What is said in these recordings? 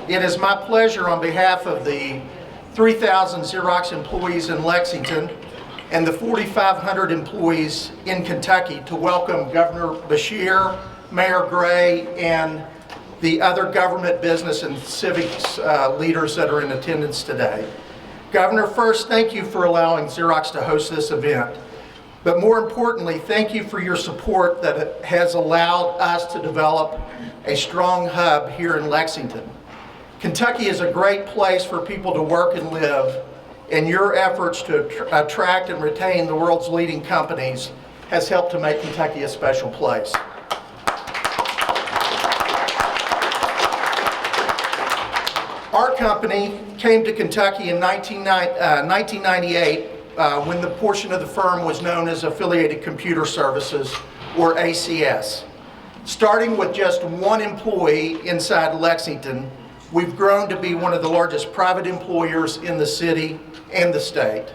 It is my pleasure on behalf of the 3,000 Xerox employees in Lexington and the 4,500 employees in Kentucky to welcome Governor Beshear, Mayor Gray, and the other government, business, and civics leaders that are in attendance today. Governor, first, thank you for allowing Xerox to host this event. But more importantly, thank you for your support that has allowed us to develop a strong hub here in Lexington. Kentucky is a great place for people to work and live, and your efforts to attract and retain the world's leading companies has helped to make Kentucky a special place. Our company came to Kentucky in 1998 when the portion of the firm was known as Affiliated Computer Services, or ACS. Starting with just one employee inside Lexington, we've grown to be one of the largest private employers in the city and the state.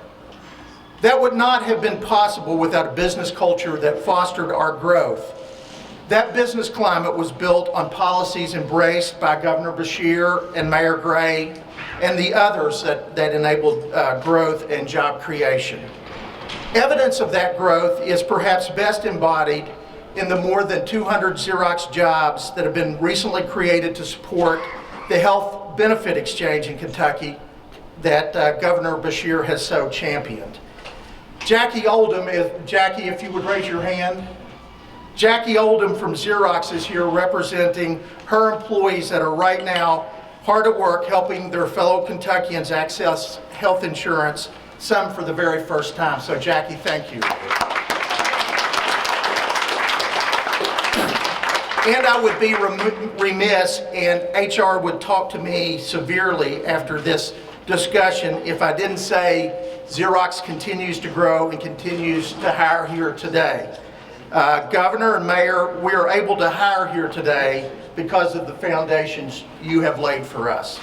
That would not have been possible without a business culture that fostered our growth. That business climate was built on policies embraced by Governor Beshear and Mayor Gray and the others that enabled growth and job creation. Evidence of that growth is perhaps best embodied in the more than 200 Xerox jobs that have been recently created to support the health benefit exchange in Kentucky that Governor Beshear has so championed. Jackie Oldham, if you would raise your hand. Jackie Oldham from Xerox is here representing her employees that are right now hard at work helping their fellow Kentuckians access health insurance, some for the very first time. So Jackie, thank you. And I would be remiss, and HR would talk to me severely after this discussion if I didn't say Xerox continues to grow and continues to hire here today. Governor and Mayor, we are able to hire here today because of the foundations you have laid for us.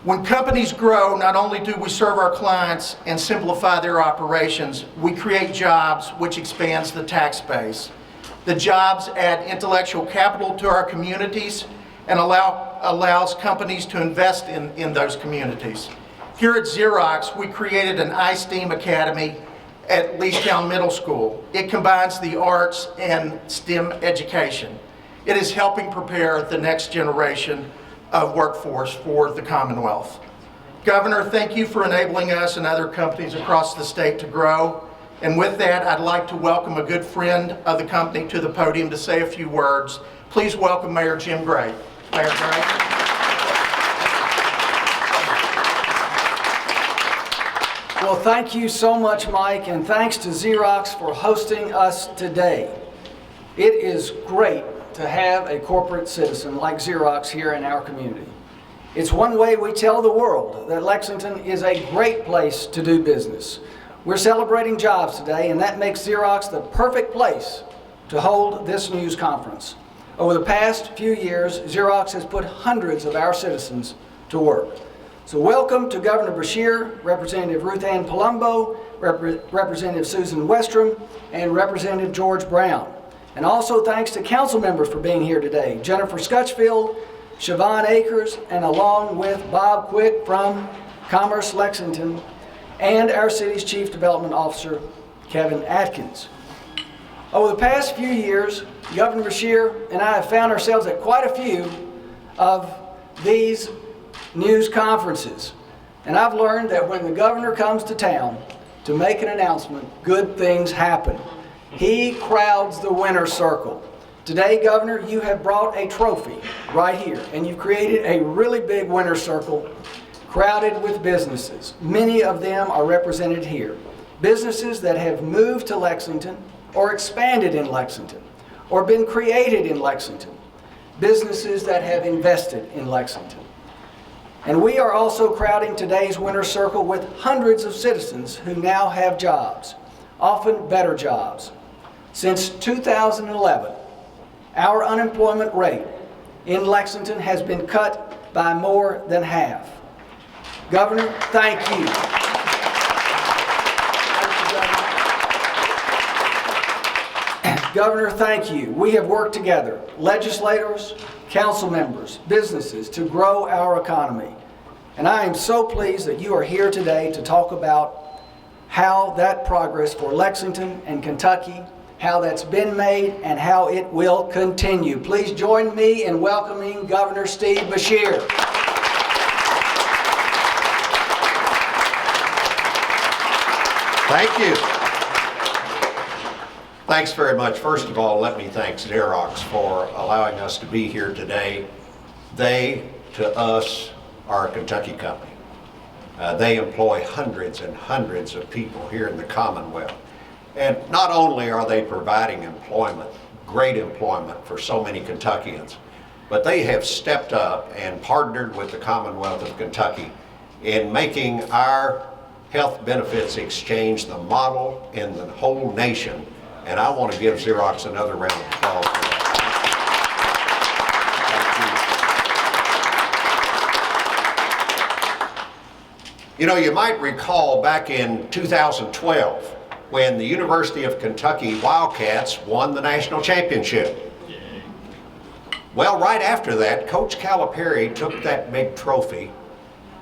When companies grow, not only do we serve our clients and simplify their operations, we create jobs, which expands the tax base. The jobs add intellectual capital to our communities and allows companies to invest in those communities. Here at Xerox, we created an iSTEAM Academy at Leestown Middle School. It combines the arts and STEM education. It is helping prepare the next generation of workforce for the Commonwealth. Governor, thank you for enabling us and other companies across the state to grow. And with that, I'd like to welcome a good friend of the company to the podium to say a few words. Please welcome Mayor Jim Gray. Mayor Gray. Well, thank you so much, Mike, and thanks to Xerox for hosting us today. It is great to have a corporate citizen like Xerox here in our community. It's one way we tell the world that Lexington is a great place to do business. We're celebrating jobs today, and that makes Xerox the perfect place to hold this news conference. Over the past few years, Xerox has put hundreds of our citizens to work. So welcome to Governor Beshear, Representative Ruth Ann Palumbo, Representative Susan Westrom, and Representative George Brown. And also thanks to council members for being here today, Jennifer Scutchfield, Siobhan Akers, and along with Bob Quick from Commerce Lexington, and our city's Chief Development Officer, Kevin Atkins. Over the past few years, Governor Beshear and I have found ourselves at quite a few of these news conferences. And I've learned that when the governor comes to town to make an announcement, good things happen. He crowds the winner's circle. Today, Governor, you have brought a trophy right here, and you've created a really big winner's circle crowded with businesses. Many of them are represented here. Businesses that have moved to Lexington or expanded in Lexington or been created in Lexington. Businesses that have invested in Lexington. And we are also crowding today's winner's circle with hundreds of citizens who now have jobs, often better jobs. Since 2011, our unemployment rate in Lexington has been cut by more than half. Governor, thank you. Governor, thank you. We have worked together, legislators, council members, businesses to grow our economy. And I am so pleased that you are here today to talk about how that progress for Lexington and Kentucky, how that's been made, and how it will continue. Please join me in welcoming Governor Steve Beshear. Thank you. Thanks very much. First of all, let me thank Xerox for allowing us to be here today. They, to us, are a Kentucky company. They employ hundreds and hundreds of people here in the Commonwealth. And not only are they providing employment, great employment for so many Kentuckians, but they have stepped up and partnered with the Commonwealth of Kentucky in making our health benefits exchange the model in the whole nation. And I want to give Xerox another round of applause for that. Thank you. You know, you might recall back in 2012 when the University of Kentucky Wildcats won the national championship. Well, right after that, Coach Calipari took that big trophy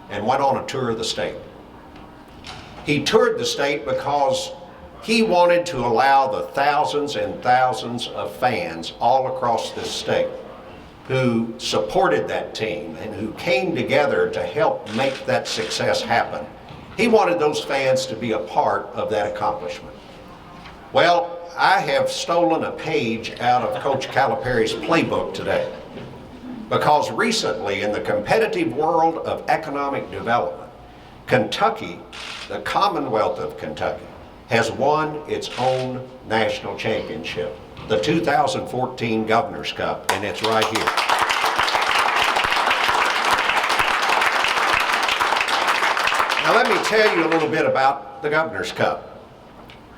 and went on a tour of the state. He toured the state because he wanted to allow the thousands and thousands of fans all across this state who supported that team and who came together to help make that success happen. He wanted those fans to be a part of that accomplishment. Well, I have stolen a page out of Coach Calipari's playbook today because recently in the competitive world of economic development, Kentucky, the Commonwealth of Kentucky, has won its own national championship, the 2014 Governor's Cup, and it's right here. Now let me tell you a little bit about the Governor's Cup.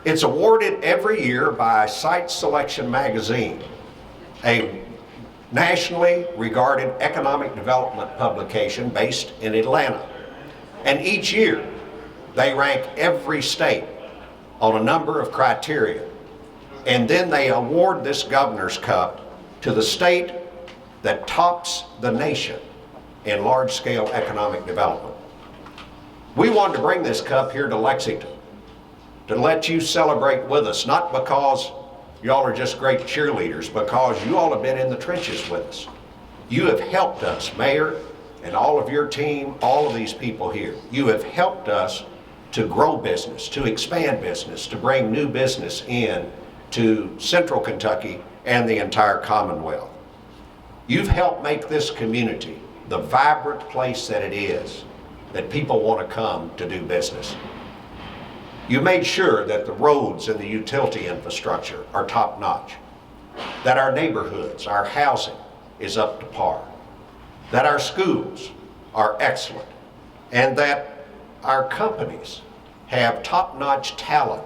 It's awarded every year by Site Selection magazine, a nationally regarded economic development publication based in Atlanta. And each year, they rank every state on a number of criteria. And then they award this Governor's Cup to the state that tops the nation in large-scale economic development. We wanted to bring this cup here to Lexington to let you celebrate with us, not because y'all are just great cheerleaders, because you all have been in the trenches with us. You have helped us, Mayor, and all of your team, all of these people here. You have helped us to grow business, to expand business, to bring new business in to Central Kentucky and the entire Commonwealth. You've helped make this community the vibrant place that it is, that people want to come to do business. You made sure that the roads and the utility infrastructure are top notch, that our neighborhoods, our housing is up to par, that our schools are excellent, and that our companies have top-notch talent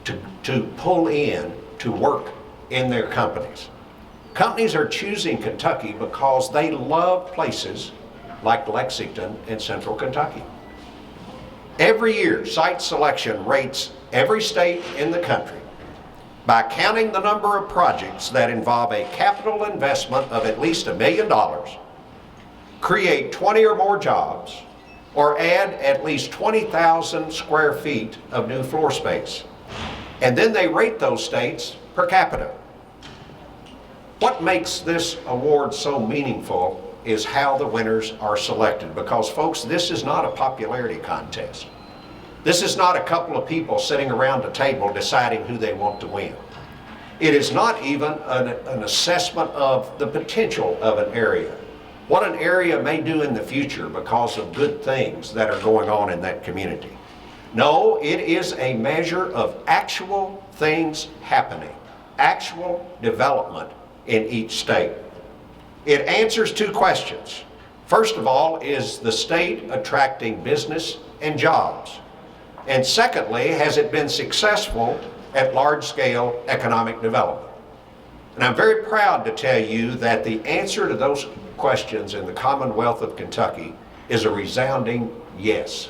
to pull in to work in their companies. Companies are choosing Kentucky because they love places like Lexington and Central Kentucky. Every year, Site Selection rates every state in the country by counting the number of projects that involve a capital investment of at least $1 million, create 20 or more jobs, or add at least 20,000 square feet of new floor space. And then they rate those states per capita. What makes this award so meaningful is how the winners are selected, because folks, this is not a popularity contest. This is not a couple of people sitting around a table deciding who they want to win. It is not even an assessment of the potential of an area, what an area may do in the future because of good things that are going on in that community. No, it is a measure of actual things happening, actual development in each state. It answers two questions. First of all, is the state attracting business and jobs? And secondly, has it been successful at large-scale economic development? And I'm very proud to tell you that the answer to those questions in the Commonwealth of Kentucky is a resounding yes.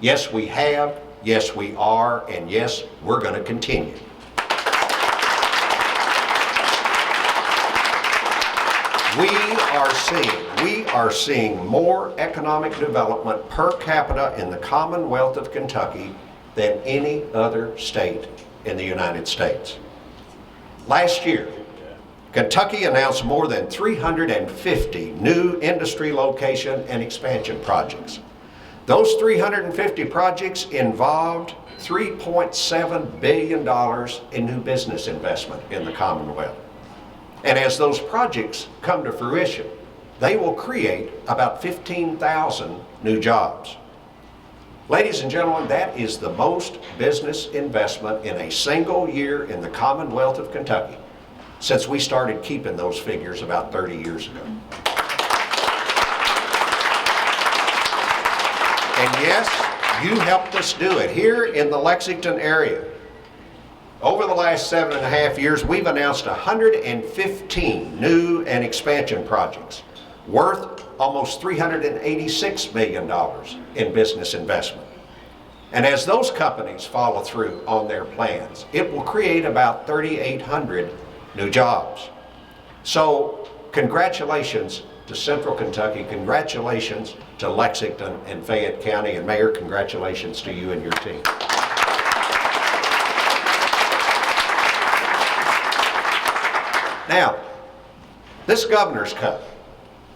Yes, we have, yes, we are, and yes, we're going to continue. We are seeing more economic development per capita in the Commonwealth of Kentucky than any other state in the United States. Last year, Kentucky announced more than 350 new industry location and expansion projects. Those 350 projects involved $3.7 billion in new business investment in the Commonwealth. And as those projects come to fruition, they will create about 15,000 new jobs. Ladies and gentlemen, that is the most business investment in a single year in the Commonwealth of Kentucky since we started keeping those figures about 30 years ago. And yes, you helped us do it. Here in the Lexington area, over the last 7.5 years, we've announced 115 new and expansion projects worth almost $386 million in business investment. And as those companies follow through on their plans, it will create about 3,800 new jobs. So congratulations to Central Kentucky, congratulations to Lexington and Fayette County, and Mayor, congratulations to you and your team. Now, this Governor's Cup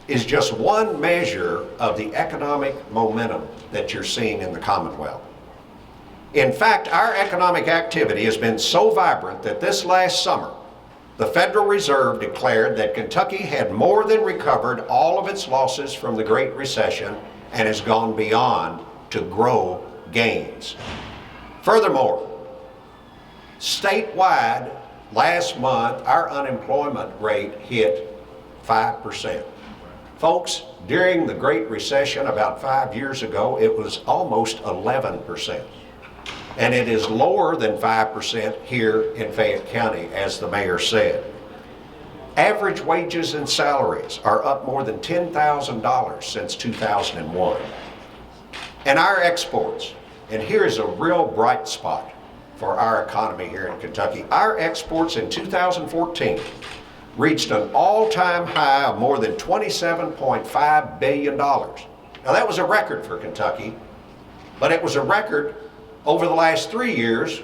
is just one measure of the economic momentum that you're seeing in the Commonwealth. In fact, our economic activity has been so vibrant that this last summer, the Federal Reserve declared that Kentucky had more than recovered all of its losses from the Great Recession and has gone beyond to grow gains. Furthermore, statewide, last month, our unemployment rate hit 5%. Folks, during the Great Recession about 5 years ago, it was almost 11%. And it is lower than 5% here in Fayette County, as the mayor said. Average wages and salaries are up more than $10,000 since 2001. And our exports, and here is a real bright spot for our economy here in Kentucky. Our exports in 2014 reached an all-time high of more than $27.5 billion. Now that was a record for Kentucky, but it was a record over the last 3 years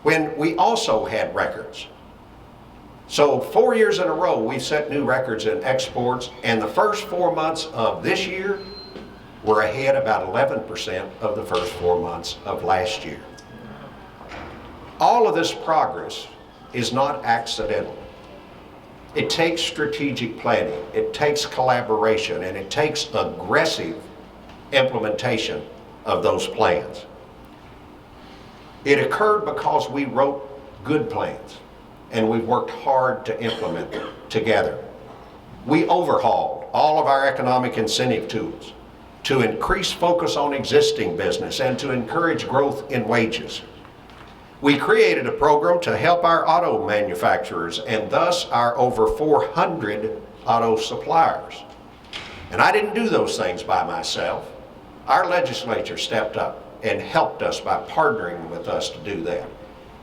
when we also had records. So 4 years in a row we've set new records in exports, and the first 4 months of this year were ahead about 11% of the first 4 months of last year. All of this progress is not accidental. It takes strategic planning, it takes collaboration, and it takes aggressive implementation of those plans. It occurred because we wrote good plans and we worked hard to implement them together. We overhauled all of our economic incentive tools to increase focus on existing business and to encourage growth in wages. We created a program to help our auto manufacturers and thus our over 400 auto suppliers. And I didn't do those things by myself. Our legislature stepped up and helped us by partnering with us to do that.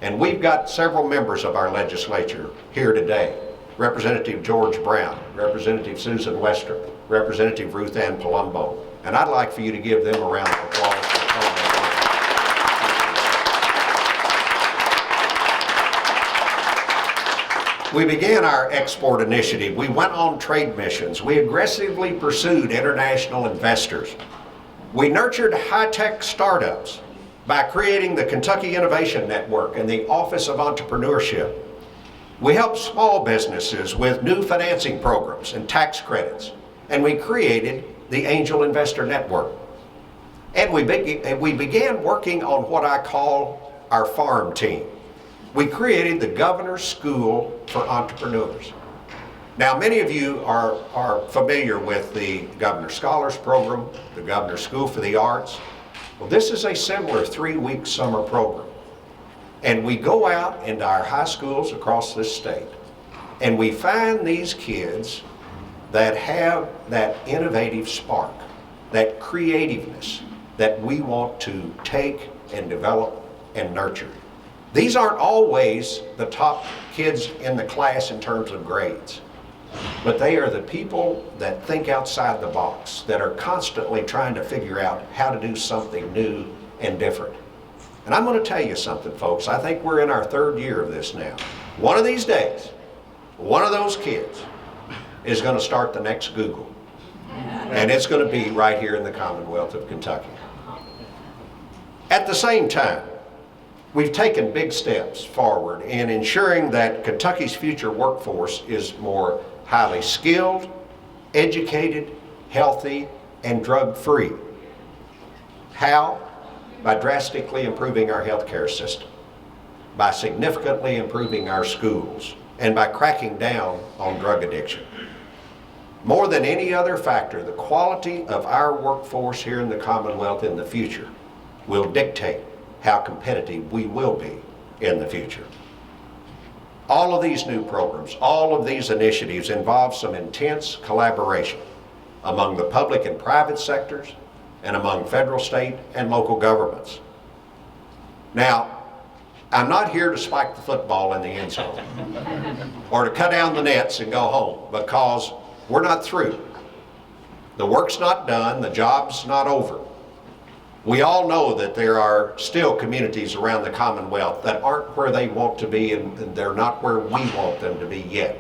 And we've got several members of our legislature here today. Representative George Brown, Representative Susan Westrup, Representative Ruth Ann Palumbo. And I'd like for you to give them a round of applause for coming. We began our export initiative. We went on trade missions. We aggressively pursued international investors. We nurtured high-tech startups by creating the Kentucky Innovation Network and the Office of Entrepreneurship. We helped small businesses with new financing programs and tax credits, and we created the Angel Investor Network. And we began working on what I call our farm team. We created the Governor's School for Entrepreneurs. Now, many of you are familiar with the Governor Scholars Program, the Governor's School for the Arts. Well, this is a similar 3-week summer program. And we go out into our high schools across this state, and we find these kids that have that innovative spark, that creativeness that we want to take and develop and nurture. These aren't always the top kids in the class in terms of grades. but they are the people that think outside the box, that are constantly trying to figure out how to do something new and different. And I'm going to tell you something, folks. I think we're in our third year of this now. One of these days, one of those kids is going to start the next Google. And it's going to be right here in the Commonwealth of Kentucky. At the same time, we've taken big steps forward in ensuring that Kentucky's future workforce is more highly skilled, educated, healthy, and drug-free. How? By drastically improving our healthcare system, by significantly improving our schools, and by cracking down on drug addiction. More than any other factor, the quality of our workforce here in the Commonwealth in the future will dictate how competitive we will be in the future. All of these new programs, all of these initiatives involve some intense collaboration among the public and private sectors and among federal, state, and local governments. Now, I'm not here to spike the football in the end zone or to cut down the nets and go home, because we're not through. The work's not done, the job's not over. We all know that there are still communities around the Commonwealth that aren't where they want to be, and they're not where we want them to be yet.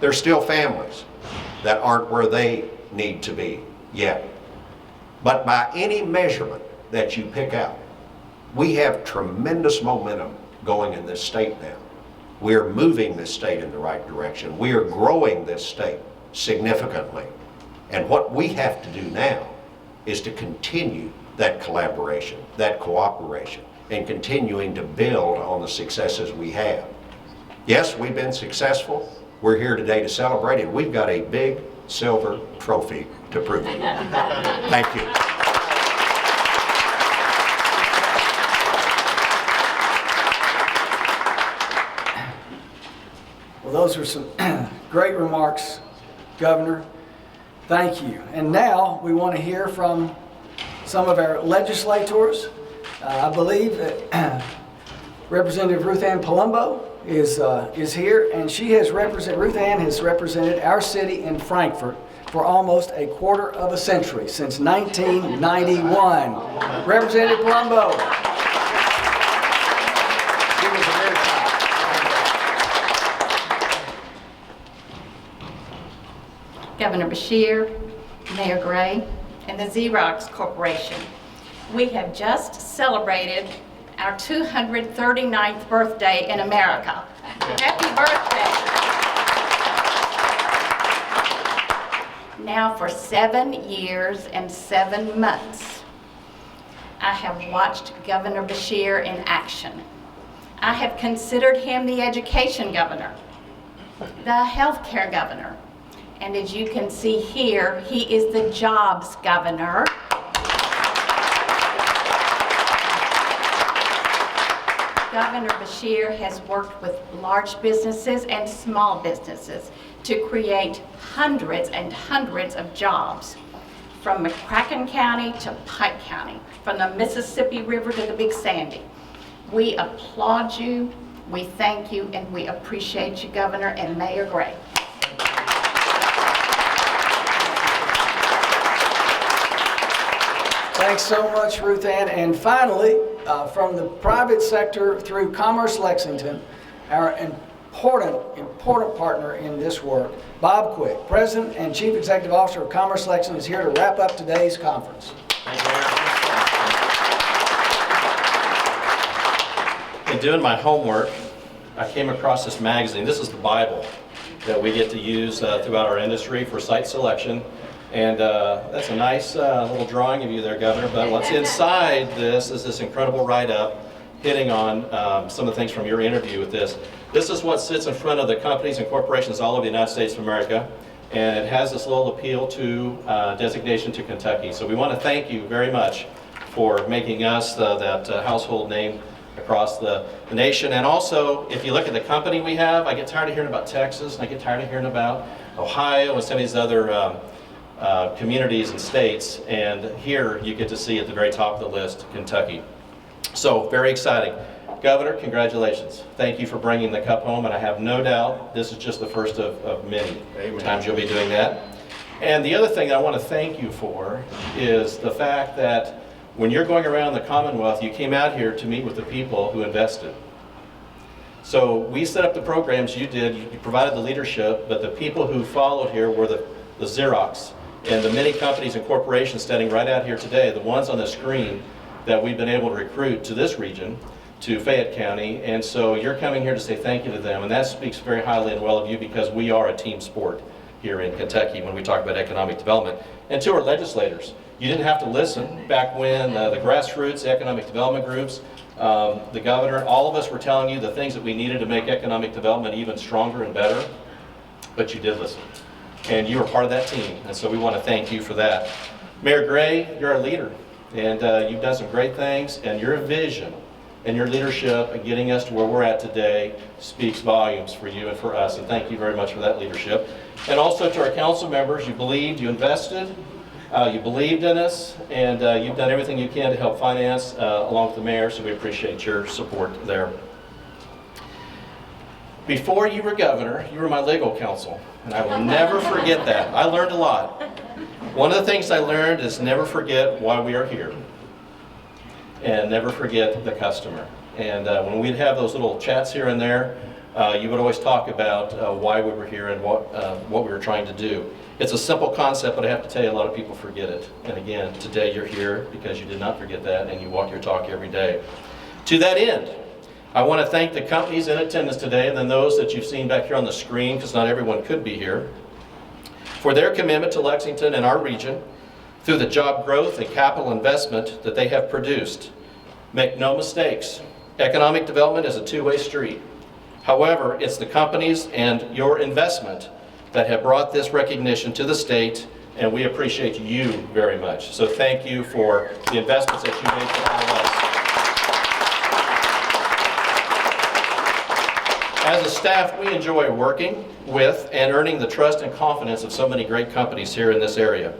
There's still families that aren't where they need to be yet. But by any measurement that you pick out, we have tremendous momentum going in this state now. We're moving this state in the right direction. We are growing this state significantly. And what we have to do now is to continue that collaboration, that cooperation, and continuing to build on the successes we have. Yes, we've been successful. We're here today to celebrate it. We've got a big silver trophy to prove it. Thank you. Well, those are some great remarks, Governor. Thank you. And now we want to hear from some of our legislators. I believe that Representative Ruth Ann Palumbo is here, and Ruth Ann has represented our city in Frankfort for almost a quarter of a century, since 1991. Representative Palumbo. Give us a very time. Governor Beshear, Mayor Gray, and the Xerox Corporation. We have just celebrated our 239th birthday in America. Happy birthday. Now for 7 years and 7 months, I have watched Governor Beshear in action. I have considered him the education governor, the healthcare governor, and as you can see here, he is the jobs governor. Governor Beshear has worked with large businesses and small businesses to create hundreds and hundreds of jobs, from McCracken County to Pike County, from the Mississippi River to the Big Sandy. We applaud you, we thank you, and we appreciate you, Governor and Mayor Gray. Thanks so much, Ruth Ann. And finally, from the private sector through Commerce Lexington, our important partner in this work, Bob Quick, President and Chief Executive Officer of Commerce Lexington, is here to wrap up today's conference. Thank you, Mayor. In doing my homework, I came across this magazine. This is the Bible that we get to use throughout our industry for site selection. And that's a nice little drawing of you there, Governor, but what's inside this is this incredible write-up hitting on some of the things from your interview with this. This is what sits in front of the companies and corporations all over the United States of America, and it has this little appeal to designation to Kentucky. So we want to thank you very much for making us that household name across the nation. And also, if you look at the company we have, I get tired of hearing about Texas, and I get tired of hearing about Ohio and some of these other communities and states, and here you get to see at the very top of the list, Kentucky. So very exciting. Governor, congratulations. Thank you for bringing the cup home, and I have no doubt this is just the first of many times you'll be doing that. And the other thing I want to thank you for is the fact that when you're going around the Commonwealth, you came out here to meet with the people who invested. So we set up the programs, you did, you provided the leadership, but the people who followed here were the Xerox and the many companies and corporations standing right out here today, the ones on the screen that we've been able to recruit to this region, to Fayette County. And so you're coming here to say thank you to them, and that speaks very highly and well of you, because we are a team sport here in Kentucky when we talk about economic development. And to our legislators, you didn't have to listen back when the grassroots, the economic development groups, the governor, all of us were telling you the things that we needed to make economic development even stronger and better, but you did listen. And you were part of that team, and so we want to thank you for that. Mayor Gray, you're our leader, and you've done some great things, and your vision and your leadership and getting us to where we're at today speaks volumes for you and for us, and thank you very much for that leadership. And also to our council members, you believed, you invested, you believed in us, and you've done everything you can to help finance along with the mayor, so we appreciate your support there. Before you were governor, you were my legal counsel, and I will never forget that. I learned a lot. One of the things I learned is never forget why we are here, and never forget the customer. And when we'd have those little chats here and there, you would always talk about why we were here and what we were trying to do. It's a simple concept, but I have to tell you, a lot of people forget it. And again, today you're here because you did not forget that, and you walk your talk every day. To that end, I want to thank the companies in attendance today, and then those that you've seen back here on the screen, because not everyone could be here, for their commitment to Lexington and our region through the job growth and capital investment that they have produced. Make no mistakes, economic development is a two-way street. However, it's the companies and your investment that have brought this recognition to the state, and we appreciate you very much. So thank you for the investments that you made for all of us. As a staff, we enjoy working with and earning the trust and confidence of so many great companies here in this area.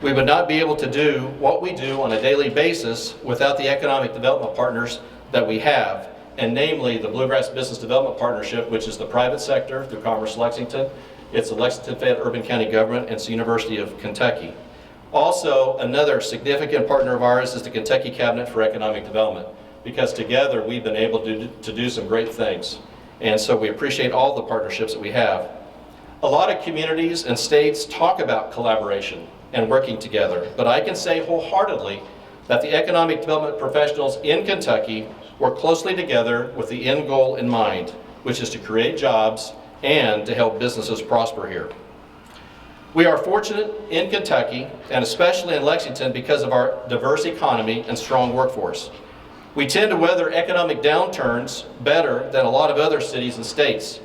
We would not be able to do what we do on a daily basis without the economic development partners that we have, and namely the Bluegrass Business Development Partnership, which is the private sector through Commerce Lexington. It's the Lexington Fayette Urban County Government, and it's the University of Kentucky. Also, another significant partner of ours is the Kentucky Cabinet for Economic Development, because together we've been able to do some great things. And so we appreciate all the partnerships that we have. A lot of communities and states talk about collaboration and working together, but I can say wholeheartedly that the economic development professionals in Kentucky work closely together with the end goal in mind, which is to create jobs and to help businesses prosper here. We are fortunate in Kentucky, and especially in Lexington, because of our diverse economy and strong workforce. We tend to weather economic downturns better than a lot of other cities and states.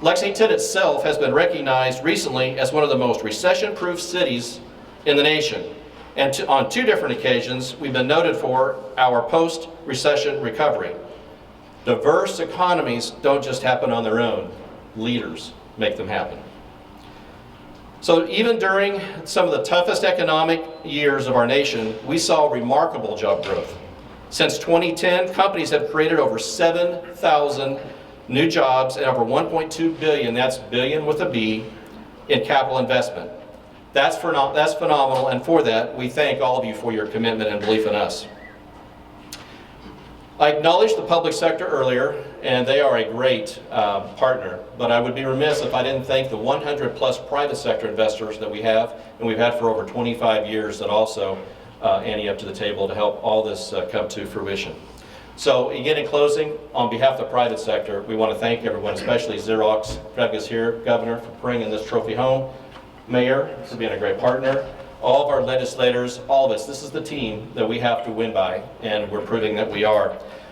Lexington itself has been recognized recently as one of the most recession-proof cities in the nation. And on two different occasions, we've been noted for our post-recession recovery. Diverse economies don't just happen on their own. Leaders make them happen. So even during some of the toughest economic years of our nation, we saw remarkable job growth. Since 2010, companies have created over 7,000 new jobs and over 1.2 billion, that's billion with a B, in capital investment. That's phenomenal, and for that, we thank all of you for your commitment and belief in us. I acknowledged the public sector earlier, and they are a great partner, but I would be remiss if I didn't thank the 100 plus private sector investors that we have, and we've had for over 25 years, that also ante up to the table to help all this come to fruition. So again, in closing, on behalf of the private sector, we want to thank everyone, especially Xerox for having us here, Governor, for bringing this trophy home, Mayor, for being a great partner, all of our legislators, all of us. This is the team that we have to win by, and we're proving that we are.